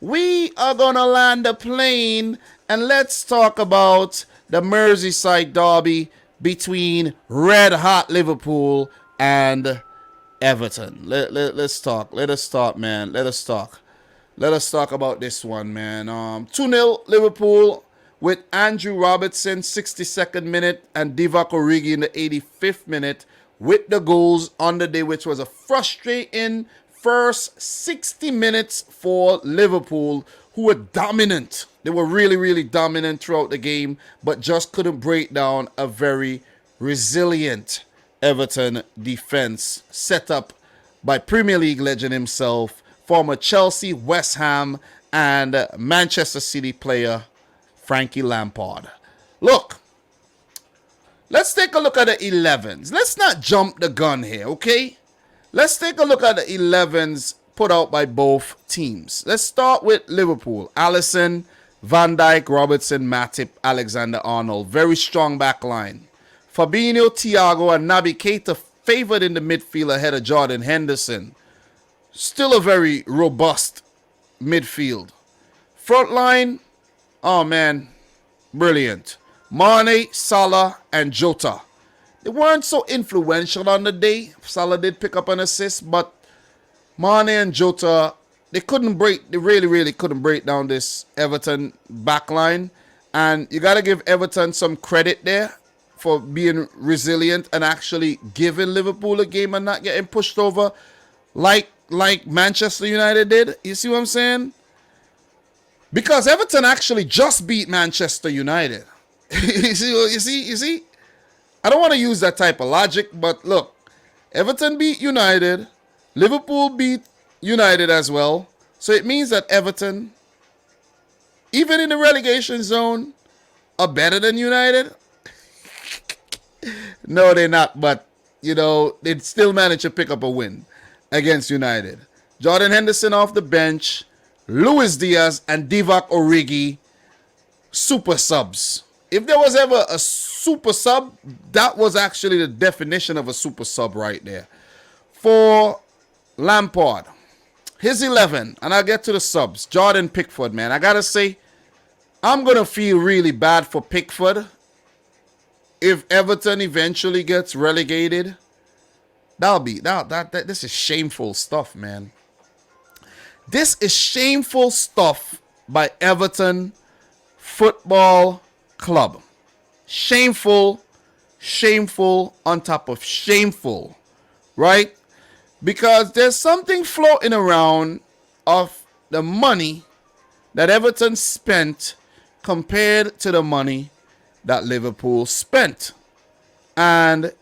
we are going to land the plane and let's talk about the Merseyside derby between red hot Liverpool and Everton. Let's talk. Let us talk, man. Let us talk. Let us talk about this one, man. 2-0 Liverpool with Andrew Robertson, 62nd minute, and Divock Origi in the 85th minute with the goals on the day, which was a frustrating first 60 minutes for Liverpool, who were dominant. They were really, really dominant throughout the game, but just couldn't break down a very resilient Everton defense set up by Premier League legend himself, former Chelsea, West Ham, and Manchester City player Frankie Lampard. Look, let's take a look at the 11s. Let's not jump the gun here, okay? Let's take a look at the 11s put out by both teams. Let's start with Liverpool. Alisson, Van Dijk, Robertson, Matip, Alexander-Arnold. Very strong back line. Fabinho, Thiago, and Naby Keita favored in the midfield ahead of Jordan Henderson. Still a very robust midfield. Front line, oh man, brilliant. Mane, Salah, and Jota. They weren't so influential on the day. Salah did pick up an assist, but Mane and Jota, they really couldn't break down this Everton backline. And you got to give Everton some credit there for being resilient and actually giving Liverpool a game and not getting pushed over like Manchester United did. You see what I'm saying? Because Everton actually just beat Manchester United. You see? I don't want to use that type of logic, but look, Everton beat United, Liverpool beat United as well. So it means that Everton, even in the relegation zone, are better than United. No, they're not, but, you know, they still managed to pick up a win against United. Jordan Henderson off the bench, Luis Diaz and Divock Origi, super subs. If there was ever a super sub, that was actually the definition of a super sub right there. For Lampard, his 11, and I'll get to the subs. Jordan Pickford, man. I got to say, I'm going to feel really bad for Pickford if Everton eventually gets relegated. This is shameful stuff, man. This is shameful stuff by Everton Football Club. Shameful on top of shameful, right? Because there's something floating around of the money that Everton spent compared to the money that Liverpool spent. And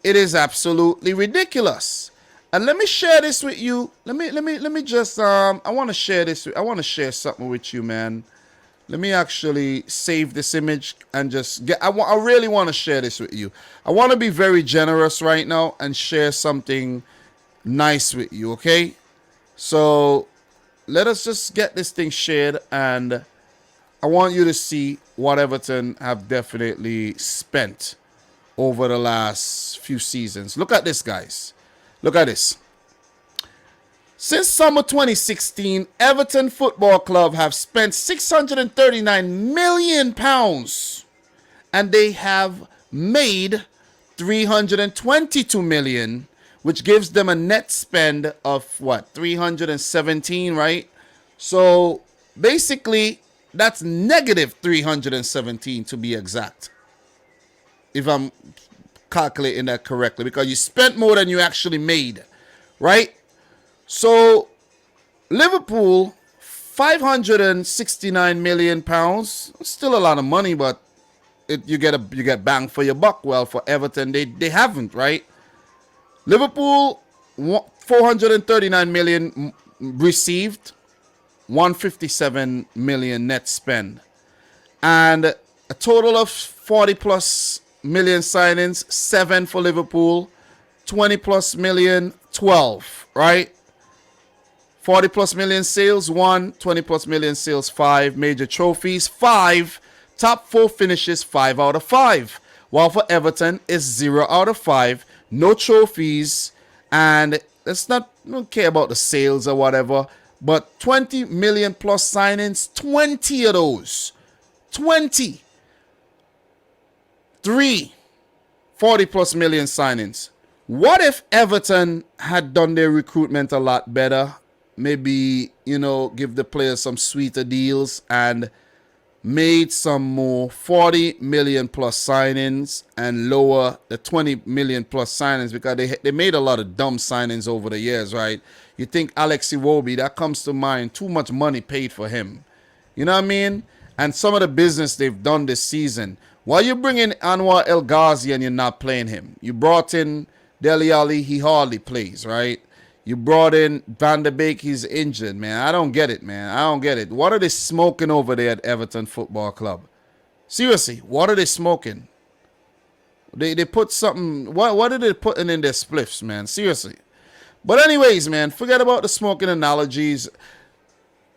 it is absolutely ridiculous. And let me share this with you. Let me just I want to share this. I want to share something with you, man. Let me actually save this image and just get. I really want to share this with you. I want to be very generous right now and share something nice with you, okay? So let us just get this thing shared, and I want you to see what Everton have definitely spent over the last few seasons. Look at this, guys. Look at this. Since summer 2016, Everton Football Club have spent £639 million, and they have made $322 million, which gives them a net spend of what, 317, right? So basically, that's negative 317 to be exact, if I'm calculating that correctly, because you spent more than you actually made, right? So Liverpool, £569 million, still a lot of money, but you get bang for your buck. Well, for Everton, they haven't, right? Liverpool, 439 million received, 157 million net spend, and a total of 40 plus million signings, 7 for Liverpool, 20 plus million, 12, right? 40 plus million sales, 1, 20 plus million sales, 5, major trophies, 5, top 4 finishes, 5 out of 5, while for Everton is 0 out of 5, no trophies, and let's not don't care about the sales or whatever, But 20 million plus signings, 20 of those. 20. 3 40 plus million signings. What if Everton had done their recruitment a lot better? Maybe, give the players some sweeter deals and made some more 40 million plus signings and lower the 20 million plus signings, because they made a lot of dumb signings over the years, right? You think Alex Iwobi, that comes to mind, too much money paid for him. You know what I mean? And some of the business they've done this season. Why you bring in Anwar El Ghazi and you're not playing him? You brought in Dele Alli, he hardly plays, right? You brought in Van der Beek, he's injured, man. I don't get it, man. I don't get it. What are they smoking over there at Everton Football Club? Seriously, what are they smoking? They put something, what are they putting in their spliffs, man? Seriously. But anyways, man, forget about the smoking analogies.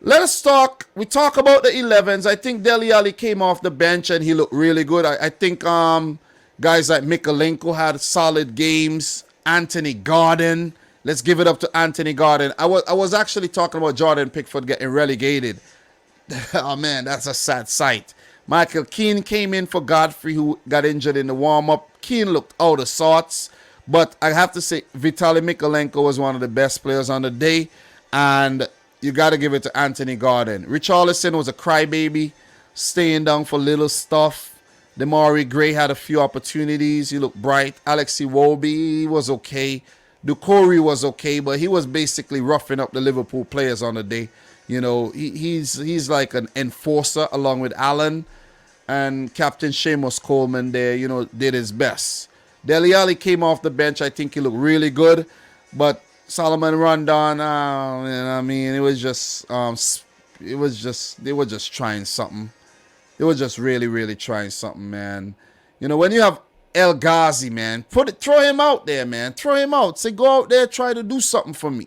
Let us talk. We talk about the 11s. I think Dele Alli came off the bench and he looked really good. I think guys like Mikalenko had solid games. Anthony Gordon. Let's give it up to Anthony Gordon. I was actually talking about Jordan Pickford getting relegated. Oh, man, that's a sad sight. Michael Keane came in for Godfrey, who got injured in the warm-up. Keane looked out of sorts. But I have to say, Vitaly Mikalenko was one of the best players on the day. And you got to give it to Anthony Gordon. Richarlison was a crybaby, staying down for little stuff. Demari Gray had a few opportunities. He looked bright. Alex Iwobi was okay. Doucouré was okay, but he was basically roughing up the Liverpool players on the day. He's like an enforcer along with Allen. And Captain Seamus Coleman there, did his best. Dele Alli came off the bench. I think he looked really good. But Solomon Rondon, it was just, they were just trying something. They were just really, really trying something, man. When you have El Ghazi, man, throw him out there, man. Throw him out. Say, go out there, try to do something for me.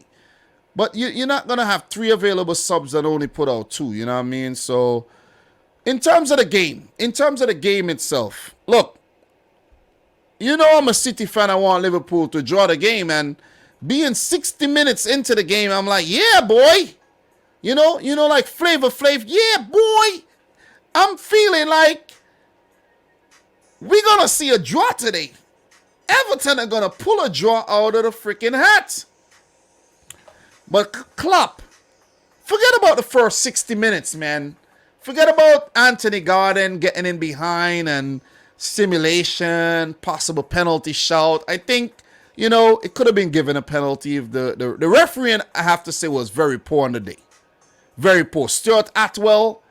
But you're not going to have 3 available subs that only put out 2, you know what I mean? So, in terms of the game itself, look, I'm a City fan. I want Liverpool to draw the game, and being 60 minutes into the game, I'm like, yeah, boy. Like Flavor Flav, yeah, boy. I'm feeling like we're going to see a draw today. Everton are going to pull a draw out of the freaking hat. But Klopp, forget about the first 60 minutes, man. Forget about Anthony Gordon getting in behind and simulation, possible penalty shout. I think, it could have been given a penalty if the refereeing, I have to say, was very poor on the day. Very poor. Stuart Atwell,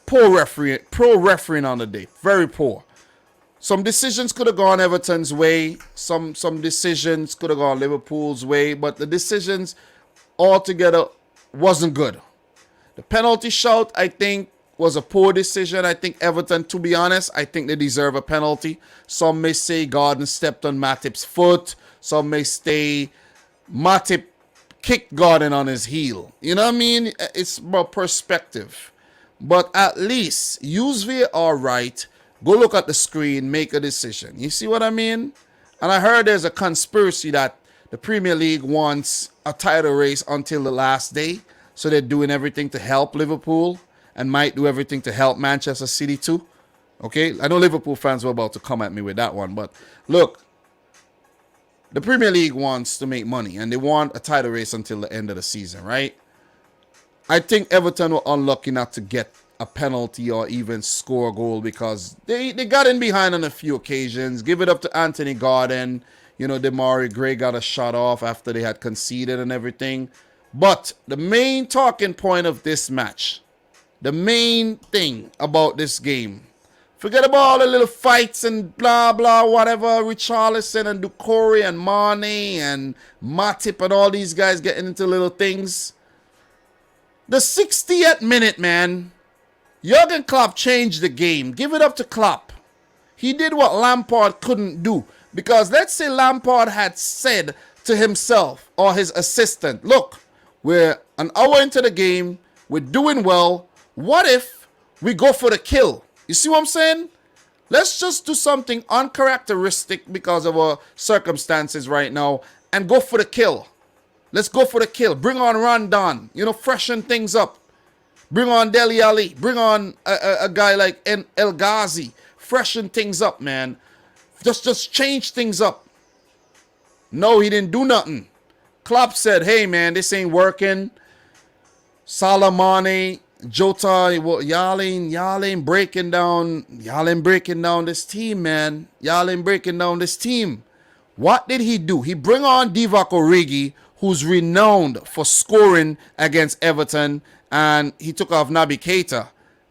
poor refereeing on the day. Very poor. Some decisions could have gone Everton's way. Some decisions could have gone Liverpool's way. But the decisions altogether wasn't good. The penalty shout, I think, was a poor decision. I think Everton, to be honest, I think they deserve a penalty. Some may say Gordon stepped on Matip's foot. Some may say Matip kicked Gordon on his heel. You know what I mean? It's about perspective. But at least use VAR right. Go look at the screen, make a decision. You see what I mean? And I heard there's a conspiracy that the Premier League wants a title race until the last day. So they're doing everything to help Liverpool and might do everything to help Manchester City too. Okay? I know Liverpool fans were about to come at me with that one. But look, the Premier League wants to make money and they want a title race until the end of the season, right? I think Everton were unlucky not to get a penalty or even score a goal because they got in behind on a few occasions. Give it up to Anthony Gordon. Demari Gray got a shot off after they had conceded and everything. But the main talking point of this match, the main thing about this game, forget about all the little fights and blah, blah, whatever, Richarlison and Doucouré and Mane and Matip and all these guys getting into little things. The 60th minute, man, Jurgen Klopp changed the game. Give it up to Klopp. He did what Lampard couldn't do. Because let's say Lampard had said to himself or his assistant, look, we're an hour into the game. We're doing well. What if we go for the kill? You see what I'm saying? Let's just do something uncharacteristic because of our circumstances right now and go for the kill. Let's go for the kill. Bring on Rondon. Freshen things up. Bring on Dele Alli. Bring on a guy like El Ghazi. Freshen things up, man. Just change things up. No, he didn't do nothing. Klopp said, hey, man, this ain't working. Salamani, Jota, y'all ain't breaking down this team, man. Y'all ain't breaking down this team. What did he do? He bring on Divock Origi, who's renowned for scoring against Everton, and he took off Naby Keita.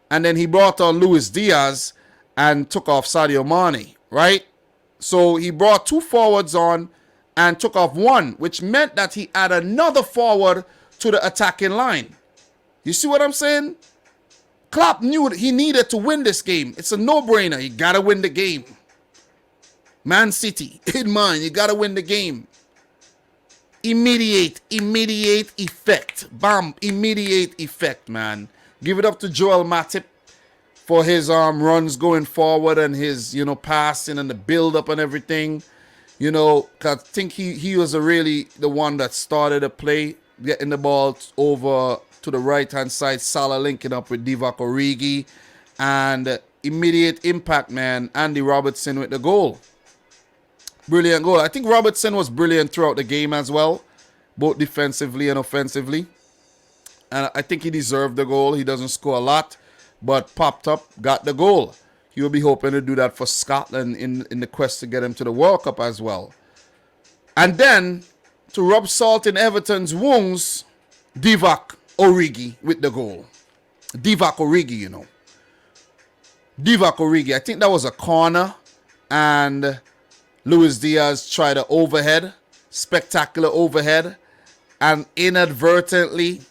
And then he brought on Luis Diaz and took off Sadio Mane, right? So he brought 2 forwards on and took off 1, which meant that he added another forward to the attacking line. You see what I'm saying? Klopp knew he needed to win this game. It's a no-brainer. You got to win the game. Man City, in mind, you got to win the game. Immediate effect. Bam, immediate effect, man. Give it up to Joel Matip for his runs going forward and his, passing and the build-up and everything. Cause I think he was really the one that started the play, getting the ball over to the right-hand side. Salah linking up with Divock Origi. And immediate impact, man. Andy Robertson with the goal. Brilliant goal. I think Robertson was brilliant throughout the game as well, both defensively and offensively. And I think he deserved the goal. He doesn't score a lot, but popped up, got the goal. He will be hoping to do that for Scotland in the quest to get him to the World Cup as well. And then, to rub salt in Everton's wounds, Divock Origi with the goal. Divock Origi, Divock Origi. I think that was a corner. And Luis Diaz tried an overhead. Spectacular overhead. And inadvertently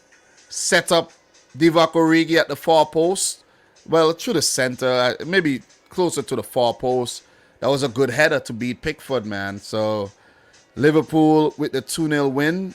set up Divock Origi at the far post. Well, through the center. Maybe closer to the far post. That was a good header to beat Pickford, man. So, Liverpool with the 2-0 win.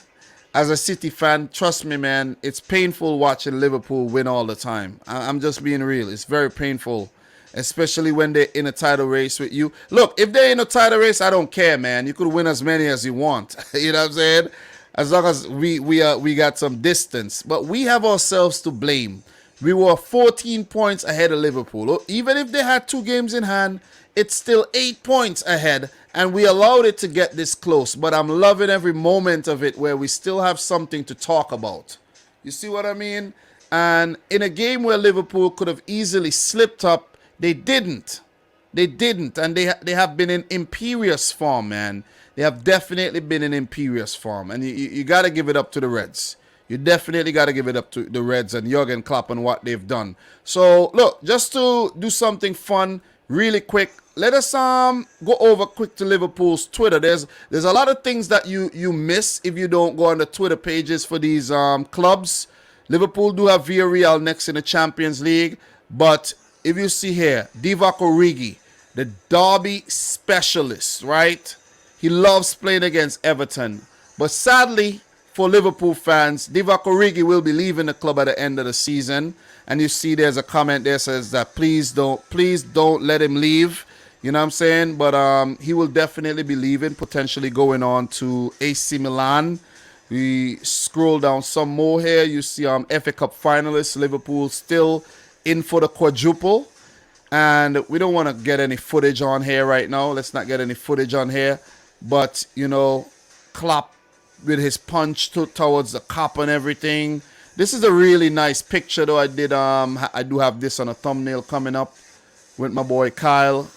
As a City fan, trust me, man, it's painful watching Liverpool win all the time. I'm just being real. It's very painful, especially when they're in a title race with you. Look, if they're in a title race, I don't care, man. You could win as many as you want. You know what I'm saying? As long as we got some distance. But we have ourselves to blame. We were 14 points ahead of Liverpool. Even if they had 2 games in hand, it's still 8 points ahead. And we allowed it to get this close. But I'm loving every moment of it where we still have something to talk about. You see what I mean? And in a game where Liverpool could have easily slipped up, they didn't. They didn't. And they have been in imperious form, man. They have definitely been in imperious form. And you got to give it up to the Reds. You definitely got to give it up to the Reds and Jurgen Klopp and what they've done. So, look, just to do something fun really quick, let us go over quick to Liverpool's Twitter. There's a lot of things that you miss if you don't go on the Twitter pages for these clubs. Liverpool do have Villarreal next in the Champions League. But if you see here, Divock Origi, the derby specialist, right? He loves playing against Everton. But sadly, for Liverpool fans, Divock Origi will be leaving the club at the end of the season. And you see there's a comment there says that please don't let him leave. You know what I'm saying? But he will definitely be leaving, potentially going on to AC Milan. We scroll down some more here. You see FA Cup finalists, Liverpool still in for the quadruple. And we don't want to get any footage on here right now. Let's not get any footage on here. But, Klopp with his punch towards the cop and everything. This is a really nice picture, though. I do have this on a thumbnail coming up with my boy Kyle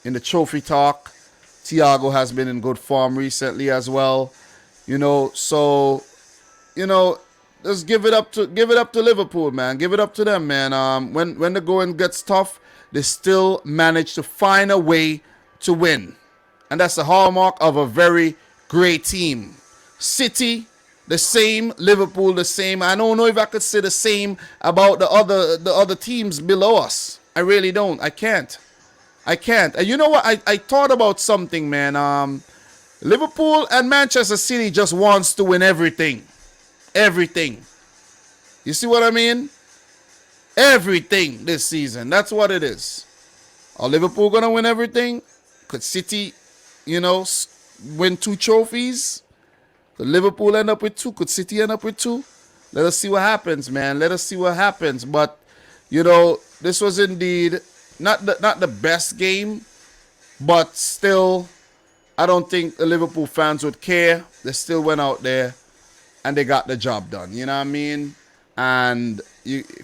in the trophy talk. Thiago has been in good form recently as well. So just give it up to Liverpool, man. Give it up to them, man. When the going gets tough, they still manage to find a way to win. And that's the hallmark of a very great team. City, the same. Liverpool, the same. I don't know if I could say the same about the other teams below us. I really don't. I can't. And you know what? I thought about something, man. Liverpool and Manchester City just wants to win everything. Everything. You see what I mean? Everything this season. That's what it is. Are Liverpool going to win everything? Could City, win 2 trophies? Could Liverpool end up with 2? Could City end up with 2? Let us see what happens, man. Let us see what happens. But, this was indeed not the best game, but still, I don't think the Liverpool fans would care. They still went out there and they got the job done. You know what I mean? And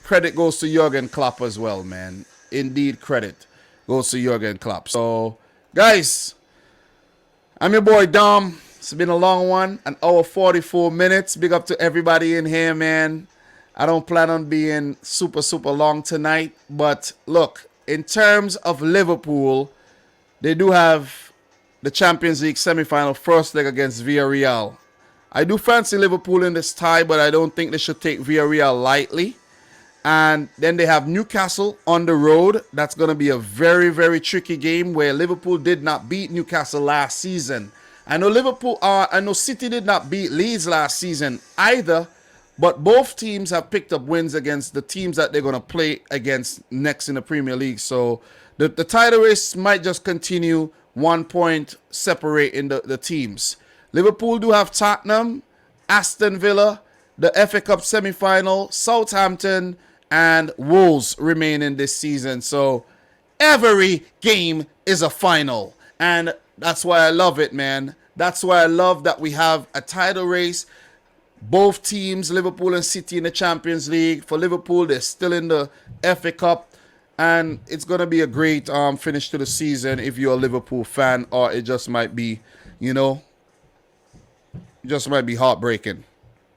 credit goes to Jurgen Klopp as well, man. Indeed, credit goes to Jurgen Klopp. So, guys, I'm your boy Dom. It's been a long one, an hour 44 minutes. Big up to everybody in here, man. I don't plan on being super, super long tonight. But look, in terms of Liverpool, they do have the Champions League semi-final first leg against Villarreal. I do fancy Liverpool in this tie, but I don't think they should take Villarreal lightly. And then they have Newcastle on the road. That's going to be a very, very tricky game where Liverpool did not beat Newcastle last season. I know City did not beat Leeds last season either, but both teams have picked up wins against the teams that they're going to play against next in the Premier League. So the title race might just continue, 1 point separating the teams. Liverpool do have Tottenham, Aston Villa, the FA Cup semi-final, Southampton, and Wolves remaining this season. So every game is a final. And that's why I love it, man. That's why I love that we have a title race. Both teams, Liverpool and City, in the Champions League. For Liverpool, they're still in the FA Cup. And it's going to be a great finish to the season if you're a Liverpool fan. Or it just might be, just might be heartbreaking.